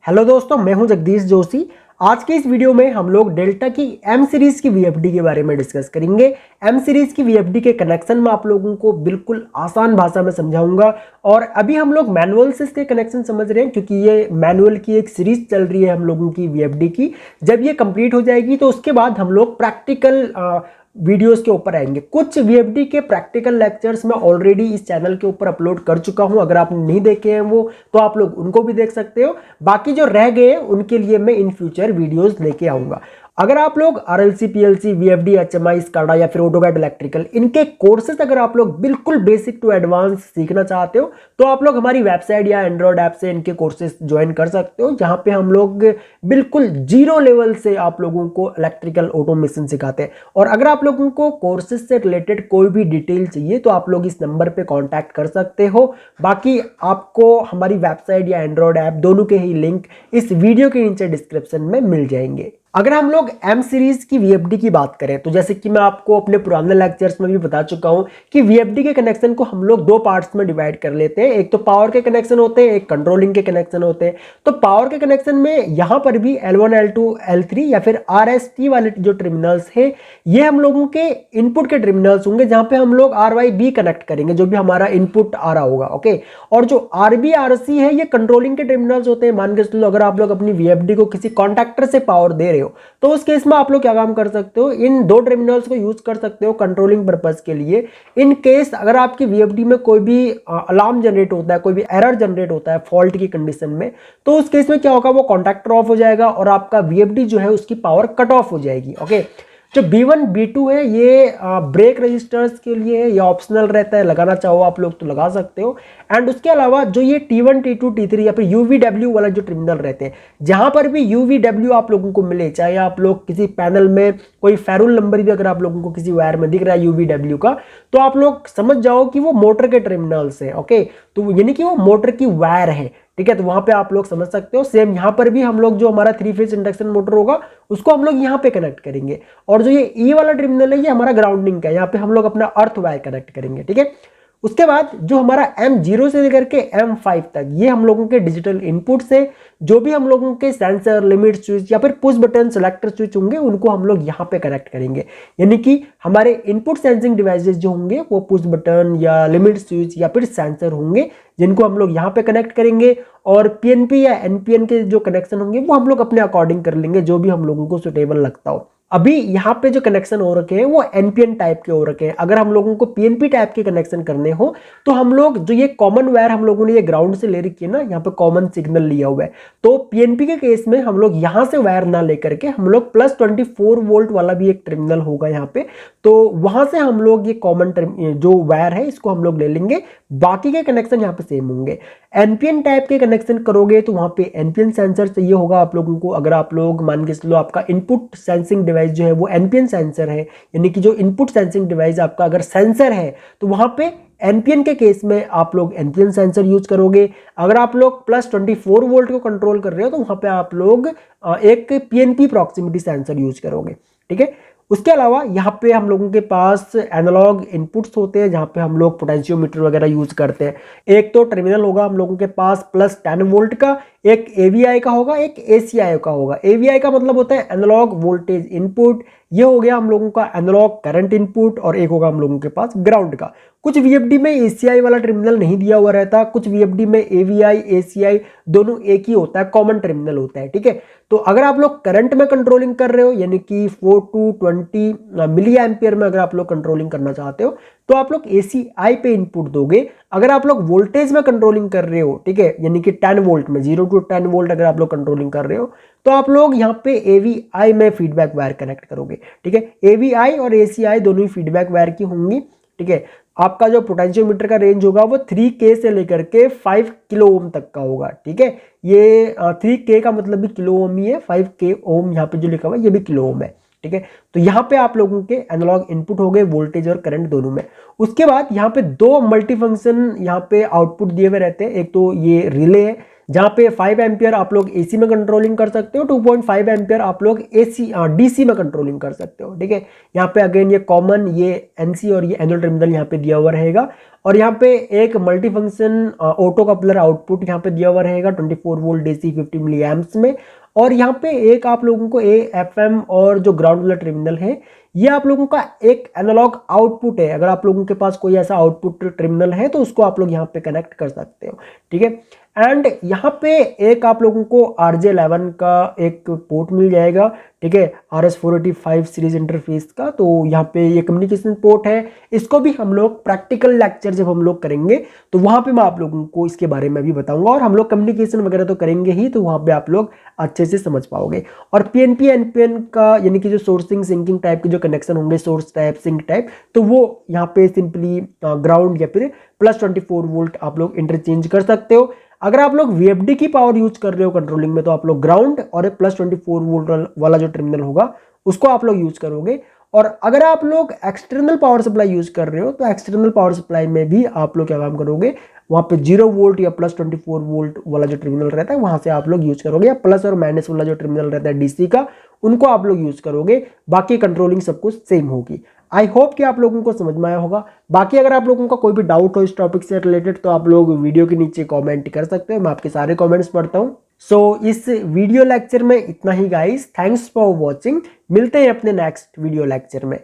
Hello दोस्तों, मैं हूं जगदीश जोशी। आज के इस वीडियो में हम लोग डेल्टा की एम सीरीज की वीएफडी के बारे में डिस्कस करेंगे। एम सीरीज की वीएफडी के कनेक्शन में आप लोगों को बिल्कुल आसान भाषा में समझाऊंगा। और अभी हम लोग मैनुअल से इसके कनेक्शन समझ रहे हैं, क्योंकि ये मैनुअल की एक सीरीज चल रही है हम लोगों की वीएफडी की। जब ये कंप्लीट हो जाएगी तो उसके बाद हम लोग प्रैक्टिकल वीडियोस के ऊपर आएंगे। कुछ वीएफडी के प्रैक्टिकल लेक्चर्स मैं ऑलरेडी इस चैनल के ऊपर अपलोड कर चुका हूं। अगर आपने नहीं देखे हैं वो, तो आप लोग उनको भी देख सकते हो। बाकी जो रह गए हैं उनके लिए मैं इन फ्यूचर वीडियोस लेके आऊंगा। अगर आप लोग RLC, PLC, VFD, HMI, SCADA या फिर ऑटोकैड इलेक्ट्रिकल, इनके कोर्सेज अगर आप लोग बिल्कुल बेसिक टू एडवांस सीखना चाहते हो, तो आप लोग हमारी वेबसाइट या एंड्रॉयड ऐप से इनके कोर्सेज ज्वाइन कर सकते हो, जहां पे हम लोग बिल्कुल जीरो लेवल से आप लोगों को इलेक्ट्रिकल ऑटोमेशन सिखाते हैं। और अगर आप लोगों को कोर्सेज से रिलेटेड कोई भी डिटेल चाहिए तो आप लोग इस नंबर पे कांटेक्ट कर सकते हो। बाकी आपको हमारी वेबसाइट या एंड्रॉयड ऐप दोनों के ही लिंक इस वीडियो के नीचे डिस्क्रिप्शन में मिल जाएंगे। अगर हम लोग एम सीरीज की वीएफडी की बात करें, तो जैसे कि मैं आपको अपने पुराने लेक्चर्स में भी बता चुका हूं कि वीएफडी के कनेक्शन को हम लोग दो पार्ट्स में डिवाइड कर लेते हैं। एक तो पावर के कनेक्शन होते हैं, एक कंट्रोलिंग के कनेक्शन होते हैं। तो पावर के कनेक्शन में यहां पर भी L1, L2, L3 या फिर RST वाले जो टर्मिनल्स है, ये हम लोगों के इनपुट के टर्मिनल्स होंगे, जहां पे हम लोग RYB कनेक्ट करेंगे, जो भी हमारा इनपुट आ रहा होगा। ओके, और जो RB, RC है, ये कंट्रोलिंग के टर्मिनल्स होते हैं। मान के चलो अगर आप लोग अपनी वीएफडी को किसी कॉन्टैक्टर से पावर दे रहे हो, तो उस केस में आप लोग क्या काम कर सकते हो, इन दो टर्मिनल्स को यूज कर सकते हो कंट्रोलिंग पर्पस के लिए। इन केस अगर आपकी वीएफडी में कोई भी अलार्म जनरेट होता है, कोई भी एरर जनरेट होता है फॉल्ट की कंडीशन में, तो उस केस में क्या होगा, वो कॉन्टैक्टर ऑफ हो जाएगा और आपका वीएफडी जो है उसकी पावर कट ऑफ हो जाएगी। ओके, जो B1 B2 है, ये ब्रेक रजिस्टर्स के लिए है, ये ऑप्शनल रहता है, लगाना चाहो आप लोग तो लगा सकते हो। एंड उसके अलावा जो ये T1, T2, T3 या फिर UVW वाला जो टर्मिनल रहते हैं, जहां पर भी UVW आप लोगों को मिले, चाहे आप लोग किसी पैनल में कोई फेरुल नंबर भी अगर आप लोगों को किसी वायर में दिख रहा है UVW का, तो आप लोग समझ जाओ कि वो मोटर के टर्मिनल्स है। ओके, तो यानी कि वो मोटर की वायर है। ठीक है, तो वहां पे आप लोग समझ सकते हो। सेम यहां पर भी हम लोग जो हमारा 3 फेज इंडक्शन मोटर होगा उसको हम लोग यहाँ पे कनेक्ट करेंगे। और जो ये ई वाला टर्मिनल है, ये हमारा ग्राउंडिंग का है, यहाँ पे हम लोग अपना अर्थ वायर कनेक्ट करेंगे। ठीक है, उसके बाद जो हमारा M0 से लेकर के M5 तक, ये हम लोगों के डिजिटल इनपुट से जो भी हम लोगों के सेंसर, लिमिट स्विच या फिर पुश बटन, सेलेक्टर स्विच होंगे, उनको हम लोग यहाँ पे कनेक्ट करेंगे। यानी कि हमारे इनपुट सेंसिंग डिवाइसेस जो होंगे वो पुश बटन या लिमिट स्विच या फिर सेंसर होंगे, जिनको हम लोग यहाँ पे कनेक्ट करेंगे। और पीएनपी या एनपीएन के जो कनेक्शन होंगे वो हम लोग अपने अकॉर्डिंग कर लेंगे, जो भी हम लोगों को सुटेबल लगता हो। अभी यहाँ पे जो कनेक्शन हो रखे हैं वो एनपीएन टाइप के हो रखे हैं। अगर हम लोगों को पीएनपी टाइप के कनेक्शन करने हो, तो हम लोग जो ये कॉमन वायर हम लोगों ने ये ग्राउंड से ले रखी है ना, यहाँ पे कॉमन सिग्नल लिया हुआ है, तो पीएनपी के केस में हम लोग यहाँ से वायर ना लेकर के हम लोग +24 वोल्ट वाला भी एक टर्मिनल होगा यहाँ पे, तो वहां से हम लोग ये कॉमन जो वायर है इसको हम लोग ले लेंगे। बाकी के कनेक्शन यहाँ पे सेम होंगे। एनपीएन टाइप के कनेक्शन करोगे तो वहां पे एनपीएन सेंसर चाहिए होगा आप लोगों को। अगर आप लोग मान के चलो आपका इनपुट सेंसिंग डिवाइस जो है वो एनपीएन सेंसर है, यानी कि जो इनपुट सेंसिंग डिवाइस आपका अगर सेंसर है, तो वहां पे एनपीएन के केस में आप लोग एनपीएन सेंसर यूज करोगे। अगर आप लोग +24 वोल्ट को कंट्रोल कर रहे हो, तो वहां पे आप लोग एक पीएनपी प्रॉक्सिमिटी सेंसर यूज करोगे। ठीक है, उसके अलावा यहाँ पे हम लोगों के पास एनालॉग इनपुट्स होते हैं, जहाँ पे हम लोग पोटेंशियोमीटर वगैरह यूज करते हैं। एक तो टर्मिनल होगा हम लोगों के पास +10 वोल्ट का, एक AVI का होगा, एक ACI का होगा। AVI का मतलब होता है एनालॉग वोल्टेज इनपुट, ये हो गया हम लोगों का एनालॉग करंट इनपुट। और एक होगा हम लोगों के पास ग्राउंड का। कुछ वीएफडी में ACI वाला टर्मिनल नहीं दिया हुआ रहता, कुछ वीएफडी में AVI ACI दोनों एक ही होता है, कॉमन टर्मिनल होता है। ठीक है, तो अगर आप लोग करंट में कंट्रोलिंग कर रहे हो, यानी कि 4 to 20 मिली एम्पियर में अगर आप लोग कंट्रोलिंग करना चाहते हो, तो आप लोग ACI पे इनपुट दोगे। अगर आप लोग वोल्टेज में कंट्रोलिंग कर रहे हो, ठीक है, यानी कि 10 वोल्ट में 0 to 10 वोल्ट अगर आप लोग कंट्रोलिंग कर रहे हो, तो आप लोग यहाँ पे AVI में फीडबैक वायर कनेक्ट करोगे। ठीक है, AVI और ACI दोनों ही फीडबैक वायर की होंगी। ठीक है, आपका जो पोटेंशियोमीटर का रेंज होगा वो 3K से लेकर के 5 किलो ओम तक का होगा। ठीक है, ये 3K का मतलब भी किलो ओम ही है, 5K ओम यहाँ पे जो लिखा हुआ है ये भी किलो ओम है। ठीक है, तो यहाँ पे आप लोगों के एनालॉग इनपुट हो गए, वोल्टेज और करंट दोनों में। उसके बाद यहाँ पे दो मल्टीफंक्शन यहाँ पे आउटपुट दिए हुए रहते हैं। एक तो ये रिले है, जहाँ पे 5 एम्पियर आप लोग AC में कंट्रोलिंग कर सकते हो, 2.5 एम्पियर आप लोग DC में कंट्रोलिंग कर सकते हो। ठीक है, यहाँ पे अगेन ये कॉमन, ये NC और ये एनुअल टर्मिनल यहाँ पे दिया हुआ रहेगा। और यहाँ पे एक multi function auto coupler output यहाँ पे दिया हुआ रहेगा 24 वोल्ट DC 50 मिली एम्प्स में। और यहाँ पे एक आप लोगों को AFM और जो ग्राउंड वाला टर्मिनल है, ये आप लोगों का एक एनालॉग आउटपुट है। अगर आप लोगों के पास कोई ऐसा आउटपुट टर्मिनल है तो उसको आप लोग यहाँ पे कनेक्ट कर सकते हो। ठीक है, एंड यहाँ पे एक आप लोगों को RJ11 का एक पोर्ट मिल जाएगा। ठीक है, RS485 सीरीज इंटरफेस का। तो यहाँ पे ये कम्युनिकेशन पोर्ट है। इसको भी हम लोग प्रैक्टिकल लेक्चर जब हम लोग करेंगे तो वहाँ पे मैं आप लोगों को इसके बारे में भी बताऊंगा, और हम लोग कम्युनिकेशन वगैरह तो करेंगे ही, तो वहाँ पे आप लोग अच्छे से समझ पाओगे। और PNP NPN का यानी कि जो सोर्सिंग सिंकिंग टाइप के जो कनेक्शन होंगे, सोर्स टाइप सिंक टाइप, तो वो यहाँ पे सिंपली ग्राउंड या फिर +24 वोल्ट आप लोग इंटरचेंज कर सकते हो। अगर आप लोग VFD की पावर यूज कर रहे हो कंट्रोलिंग में तो आप लोग ग्राउंड और एक +24 वोल्ट वाला जो टर्मिनल होगा उसको आप लोग यूज करोगे। और अगर आप लोग एक्सटर्नल पावर सप्लाई यूज कर रहे हो तो एक्सटर्नल पावर सप्लाई में भी आप लोग क्या काम करोगे, वहां पे 0 वोल्ट या +24 वोल्ट वाला जो टर्मिनल रहता है वहां से आप लोग यूज करोगे, या प्लस और माइनस वाला जो टर्मिनल रहता है DC का, उनको आप लोग यूज करोगे। बाकी कंट्रोलिंग सब कुछ सेम होगी। आई होप कि आप लोगों को समझ में आया होगा। बाकी अगर आप लोगों का कोई भी डाउट हो इस टॉपिक से रिलेटेड तो आप लोग वीडियो के नीचे कमेंट कर सकते हो, मैं आपके सारे कमेंट्स पढ़ता हूँ। सो इस वीडियो लेक्चर में इतना ही गाइस, थैंक्स फॉर वॉचिंग। मिलते हैं अपने नेक्स्ट वीडियो लेक्चर में।